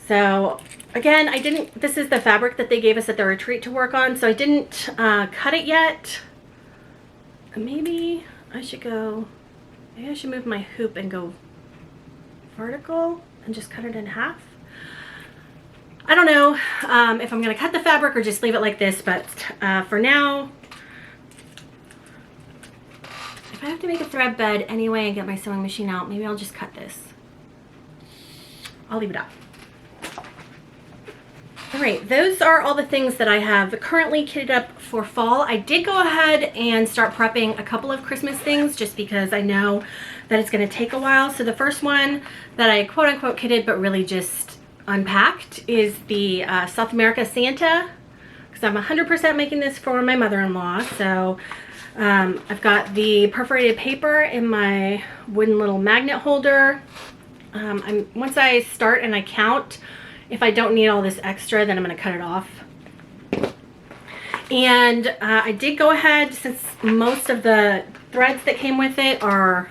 So again, this is the fabric that they gave us at the retreat to work on, so I didn't cut it yet. Maybe I should move my hoop and go vertical and just cut it in half. I don't know if I'm gonna cut the fabric or just leave it like this, but for now, if I have to make a thread bed anyway and get my sewing machine out, maybe I'll just cut this. I'll leave it up. All right, those are all the things that I have currently kitted up for fall. I did go ahead and start prepping a couple of Christmas things just because I know that it's gonna take a while. So the first one that I quote unquote kitted but really just unpacked is the South America Santa, because I'm 100% making this for my mother-in-law. So I've got the perforated paper in my wooden little magnet holder. Once I start and I count, if I don't need all this extra, then I'm going to cut it off. And I did go ahead, since most of the threads that came with it were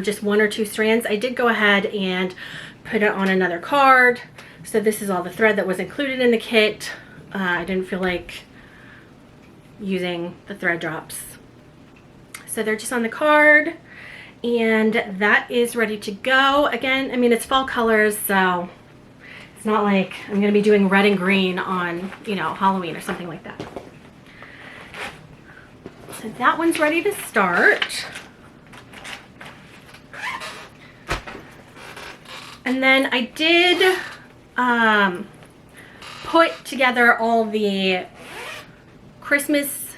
just 1 or 2 strands, I did go ahead and put it on another card. So this is all the thread that was included in the kit. I didn't feel like using the thread drops. So they're just on the card, and that is ready to go. Again, I mean, it's fall colors, so it's not like I'm going to be doing red and green on, you know, Halloween or something like that. So that one's ready to start. And then I did put together all the Christmas,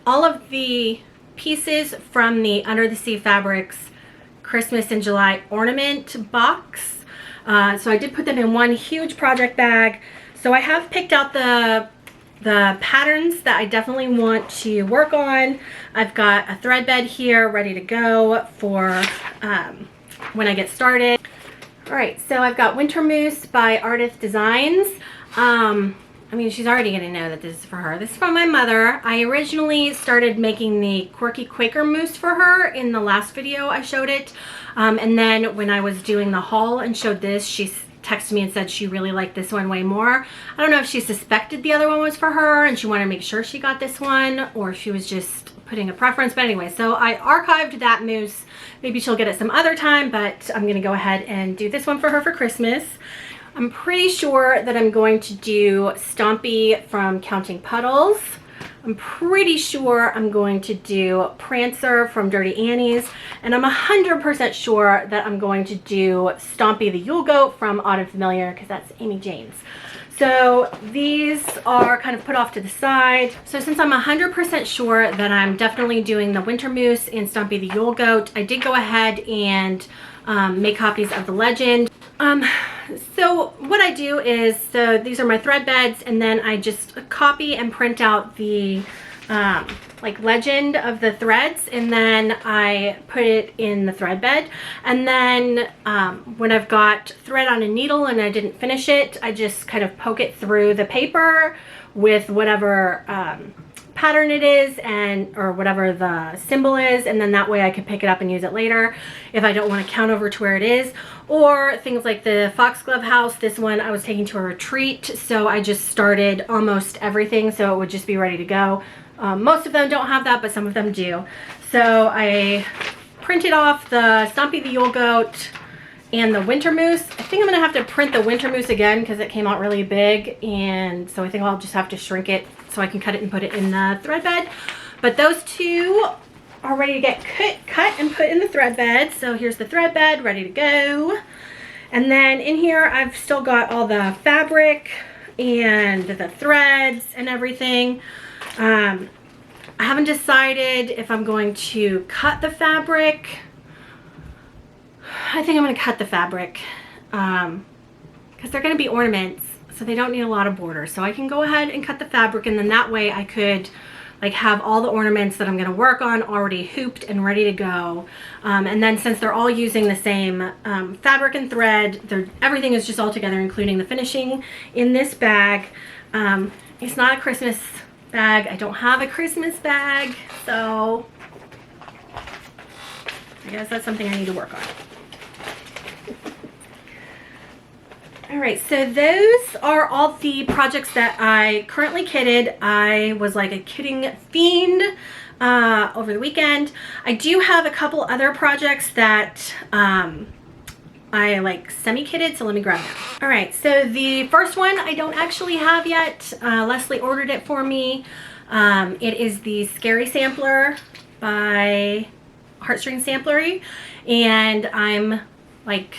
all of the pieces from the Under the Sea Fabrics Christmas in July ornament box. So I did put them in one huge project bag. So I have picked out the patterns that I definitely want to work on. I've got a thread bed here ready to go for when I get started. All right, so I've got Winter Moose by Artist Designs. I mean, she's already gonna know that this is for her. This is from my mother. I originally started making the Quirky Quaker Moose for her in the last video I showed it. And then when I was doing the haul and showed this, she texted me and said she really liked this one way more. I don't know if she suspected the other one was for her and she wanted to make sure she got this one, or if she was just putting a preference. But anyway, so I archived that moose. Maybe she'll get it some other time, but I'm gonna go ahead and do this one for her for Christmas. I'm pretty sure that I'm going to do Stompy from Counting Puddles. I'm pretty sure I'm going to do Prancer from Dirty Annie's. And I'm 100% sure that I'm going to do Stompy the Yule Goat from Autumn Familiar, because that's Amy Jane's. So these are kind of put off to the side. So since I'm 100% sure that I'm definitely doing the Winter Moose and Stompy the Yule Goat, I did go ahead and make copies of the legend. So what I do is, so these are my thread beds, and then I just copy and print out the like legend of the threads, and then I put it in the thread bed. And then when I've got thread on a needle and I didn't finish it, I just kind of poke it through the paper with whatever pattern it is, and or whatever the symbol is, and then that way I can pick it up and use it later if I don't want to count over to where it is. Or things like the Foxglove House, this one I was taking to a retreat, so I just started almost everything so it would just be ready to go. Most of them don't have that, but some of them do. So I printed off the Stompy the Yule Goat and the Winter Moose. I think I'm gonna have to print the Winter Moose again because it came out really big, and so I think I'll just have to shrink it so I can cut it and put it in the thread bed. But those two are ready to get cut and put in the thread bed. So here's the thread bed ready to go. And then in here I've still got all the fabric and the threads and everything. I haven't decided if I'm going to cut the fabric. I think I'm going to cut the fabric because they're going to be ornaments, so they don't need a lot of border. So I can go ahead and cut the fabric, and then that way I could like have all the ornaments that I'm going to work on already hooped and ready to go. And then since they're all using the same fabric and thread, everything is just all together, including the finishing in this bag. It's not a Christmas bag. I don't have a Christmas bag, so I guess that's something I need to work on. All right, so those are all the projects that I currently kitted. I was like a kitting fiend over the weekend. I do have a couple other projects that I like semi-kitted, so let me grab them. All right, so the first one I don't actually have yet. Leslie ordered it for me. It is the Scary Sampler by Heartstring Samplery, and I'm like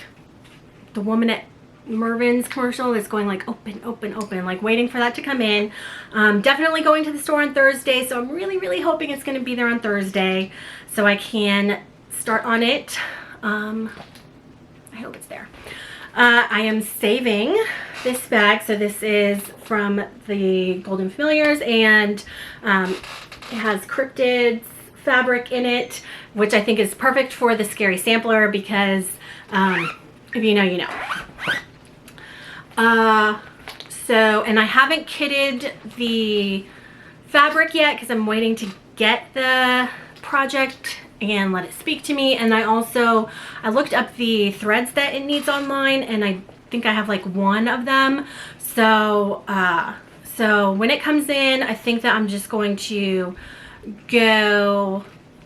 the woman at Mervin's commercial is going like open, open, open, like waiting for that to come in. Definitely going to the store on Thursday, so I'm really hoping it's going to be there on Thursday so I can start on it. I hope it's there. I am saving this bag, so this is from the Golden Familiars, and it has cryptids fabric in it, which I think is perfect for the Scary Sampler because if you know, you know. And I haven't kitted the fabric yet because I'm waiting to get the project and let it speak to me. And I looked up the threads that it needs online, and I think I have like one of them. So so when it comes in, I think that I'm just going to go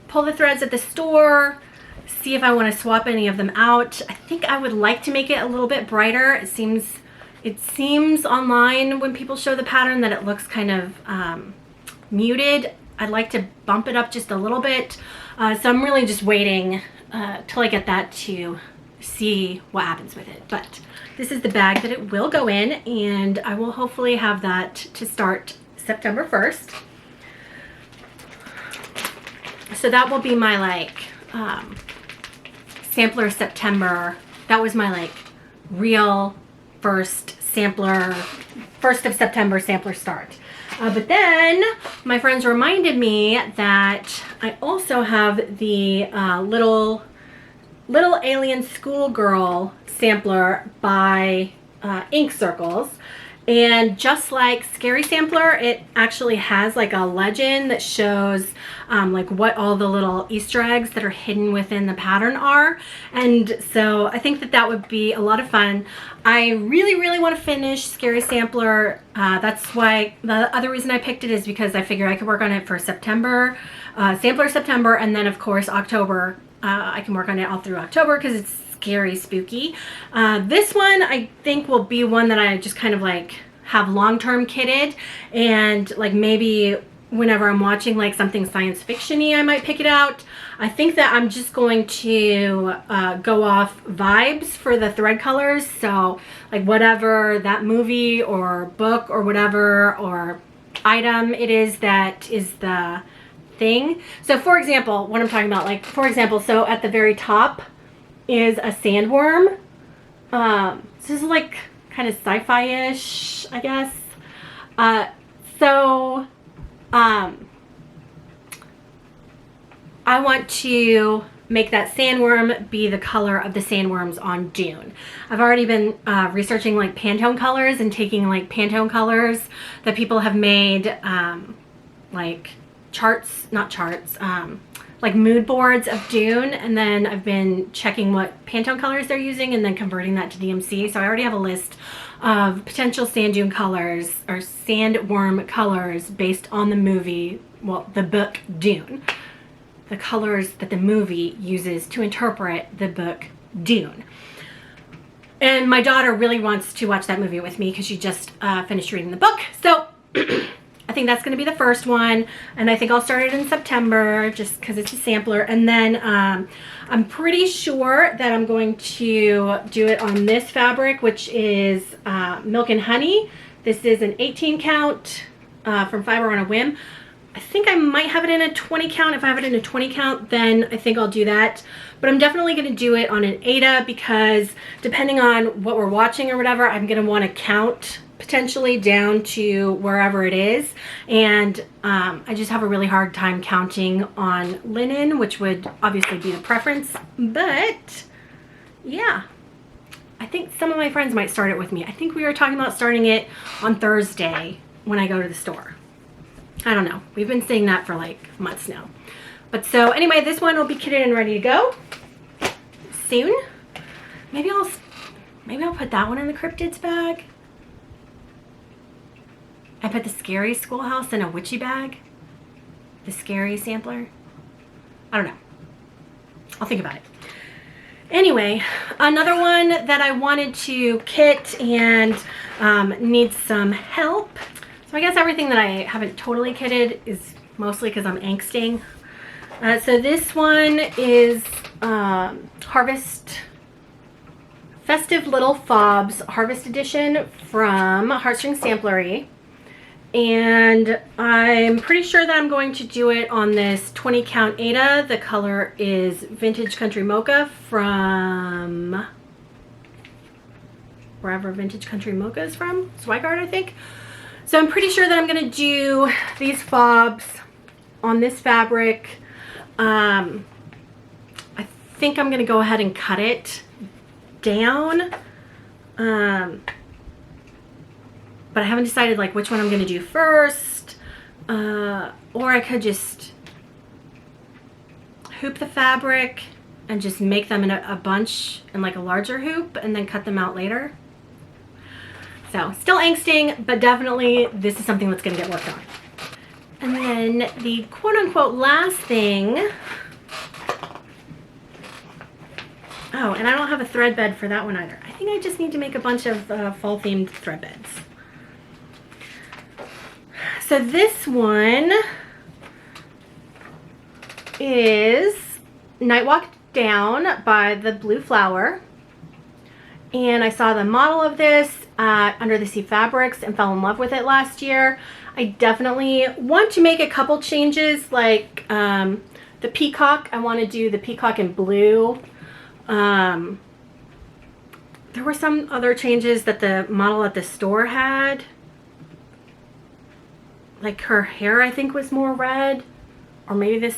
pull the threads at the store, see if I want to swap any of them out. I think I would like to make it a little bit brighter. It seems online when people show the pattern that it looks kind of muted. I'd like to bump it up just a little bit. So I'm really just waiting till I get that to see what happens with it. But this is the bag that it will go in, and I will hopefully have that to start September 1st. So that will be my like Sampler September. That was my like real first sampler, 1st of September sampler start. But then my friends reminded me that I also have the little Little Alien Schoolgirl sampler by Ink Circles. And just like Scary Sampler, it actually has like a legend that shows like what all the little Easter eggs that are hidden within the pattern are. And so I think that that would be a lot of fun. I really want to finish Scary Sampler. That's why the other reason I picked it is because I figure I could work on it for September, Sampler September, and then of course October. I can work on it all through October because it's scary, spooky. This one I think will be one that I just kind of like have long-term kitted, and like maybe whenever I'm watching like something science fiction-y I might pick it out. I think that I'm just going to go off vibes for the thread colors, so like whatever that movie or book or whatever or item it is that is the thing. So for example, what I'm talking about, like for example, so at the very top is a sandworm. This is like kind of sci-fi-ish, I guess. I want to make that sandworm be the color of the sandworms on Dune. I've already been researching like Pantone colors and taking like Pantone colors that people have made like charts, not charts, like mood boards of Dune, and then I've been checking what Pantone colors they're using and then converting that to DMC. So I already have a list of potential sand dune colors or sandworm colors based on the movie, well, the book Dune. The colors that the movie uses to interpret the book Dune. And my daughter really wants to watch that movie with me because she just finished reading the book. So I think that's going to be the first one, and I think I'll start it in September just because it's a sampler. And then I'm pretty sure that I'm going to do it on this fabric, which is Milk and Honey. This is an 18 count from Fiber on a Whim. I think I might have it in a 20 count. If I have it in a 20 count, then I think I'll do that. But I'm definitely going to do it on an Aida because depending on what we're watching or whatever, I'm going to want to count potentially down to wherever it is, and I just have a really hard time counting on linen, which would obviously be the preference. But yeah, I think some of my friends might start it with me. I think we were talking about starting it on Thursday when I go to the store. I don't know, we've been saying that for like months now. But so anyway, this one will be kitted and ready to go soon. Maybe I'll put that one in the cryptids bag. I put the Scary Schoolhouse in a witchy bag. The Scary Sampler. I don't know. I'll think about it. Anyway, another one that I wanted to kit and needs some help. So I guess everything that I haven't totally kitted is mostly because I'm angsting. So this one is Harvest Festive Little Fobs Harvest Edition from Heartstring Samplery. And I'm pretty sure that I'm going to do it on this 20 count Aida. The color is Vintage Country Mocha from wherever Vintage Country Mocha is from, Zweigart, I think. So I'm pretty sure that I'm going to do these fobs on this fabric. I think I'm going to go ahead and cut it down. But I haven't decided like which one I'm going to do first, or I could just hoop the fabric and just make them in a bunch in like a larger hoop and then cut them out later. So still angsting, but definitely this is something that's going to get worked on. And then the quote-unquote last thing. Oh, and I don't have a thread bed for that one either. I think I just need to make a bunch of fall-themed thread beds. So this one is Night Walk Down by the Blue Flower. And I saw the model of this Under the Sea Fabrics and fell in love with it last year. I definitely want to make a couple changes, like the peacock. I want to do the peacock in blue. There were some other changes that the model at the store had. Like her hair, I think, was more red, or maybe this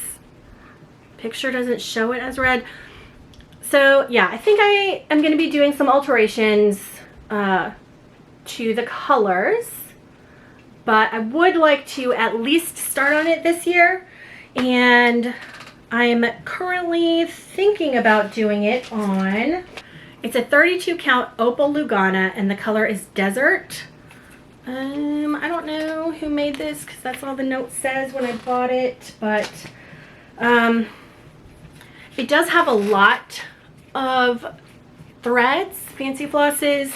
picture doesn't show it as red. So yeah, I think I am going to be doing some alterations to the colors, but I would like to at least start on it this year. And I'm currently thinking about doing it on, it's a 32 count Opal Lugana, and the color is Desert. I don't know who made this because that's all the note says when I bought it, but it does have a lot of threads, fancy flosses.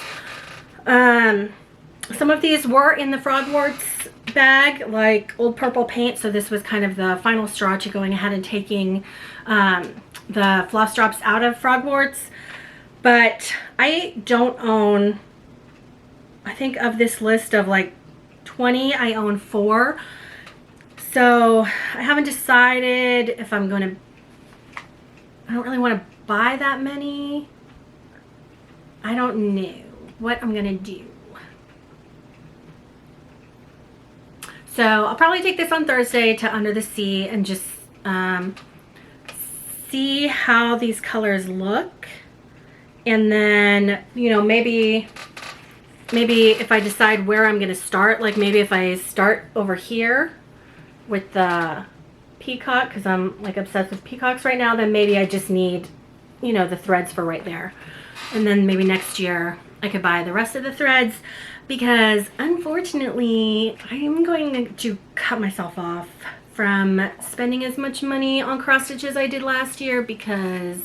Some of these were in the Frogwarts bag, like old purple paint, so this was kind of the final straw to going ahead and taking the floss drops out of Frogwarts. But I don't own, I think of this list of like 20, I own 4. So I haven't decided if I'm going to, I don't really want to buy that many. I don't know what I'm going to do. So I'll probably take this on Thursday to Under the Sea and just see how these colors look. And then, you know, maybe if I decide where I'm going to start, like maybe if I start over here with the peacock, because I'm like obsessed with peacocks right now, then maybe I just need, you know, the threads for right there. And then maybe next year I could buy the rest of the threads, because unfortunately I'm going to cut myself off from spending as much money on cross stitch as I did last year, because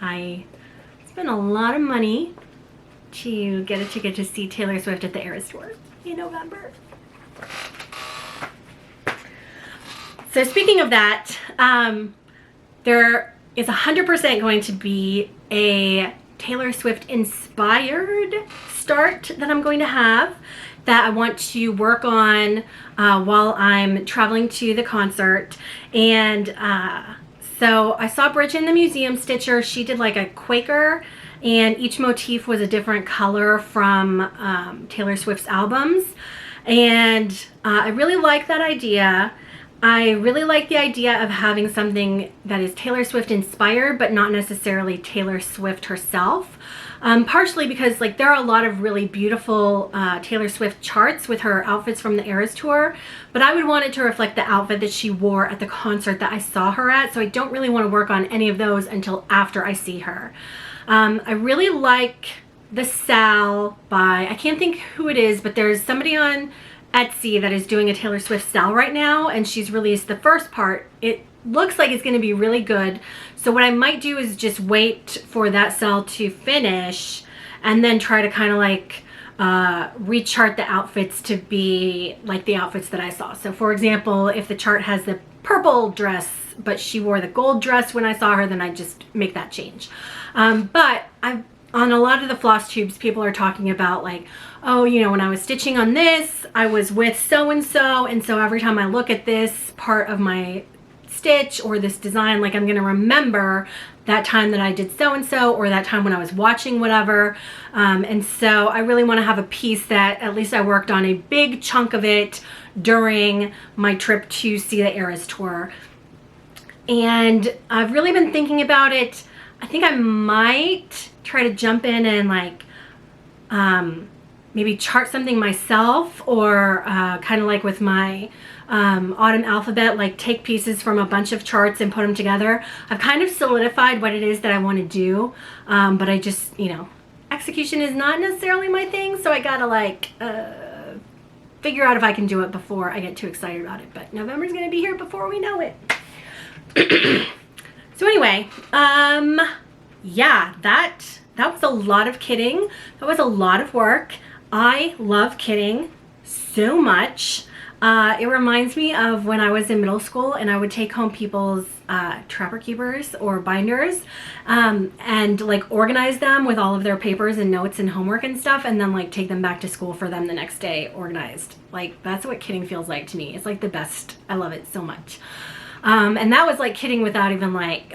I spent a lot of money to get a ticket to see Taylor Swift at the Eras Tour in November. So speaking of that, there is 100% going to be a Taylor Swift inspired start that I'm going to have that I want to work on while I'm traveling to the concert. And so I saw Bridget in the museum stitcher. She did like a Quaker, and each motif was a different color from Taylor Swift's albums. And I really like that idea. I really like the idea of having something that is Taylor Swift inspired, but not necessarily Taylor Swift herself. Partially because like there are a lot of really beautiful Taylor Swift charts with her outfits from the Eras Tour, but I would want it to reflect the outfit that she wore at the concert that I saw her at, so I don't really want to work on any of those until after I see her. I really like the Sal by, I can't think who it is, but there's somebody on Etsy that is doing a Taylor Swift Sal right now, and she's released the first part. It looks like it's going to be really good. So what I might do is just wait for that Sal to finish and then try to kind of like rechart the outfits to be like the outfits that I saw. So for example, if the chart has the purple dress but she wore the gold dress when I saw her, then I just make that change. But on a lot of the floss tubes, people are talking about like, oh, you know, when I was stitching on this, I was with so-and-so, and so every time I look at this part of my stitch or this design, like I'm gonna remember that time that I did so-and-so, or that time when I was watching whatever. And so I really wanna have a piece that at least I worked on a big chunk of it during my trip to see the Eras Tour. And I've really been thinking about it. I think I might try to jump in and like maybe chart something myself, or kind of like with my autumn alphabet, like take pieces from a bunch of charts and put them together. I've kind of solidified what it is that I want to do, but I just, you know, execution is not necessarily my thing, so I gotta like figure out if I can do it before I get too excited about it. But November's gonna be here before we know it. So anyway, yeah, that was a lot of kitting. That was a lot of work. I love kitting so much. It reminds me of when I was in middle school and I would take home people's trapper keepers or binders and like organize them with all of their papers and notes and homework and stuff, and then like take them back to school for them the next day organized. Like that's what kitting feels like to me. It's like the best. I love it so much. And that was like kitting without even like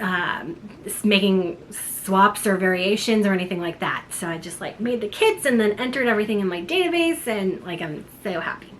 making swaps or variations or anything like that. So I just like made the kits and then entered everything in my database, and like I'm so happy.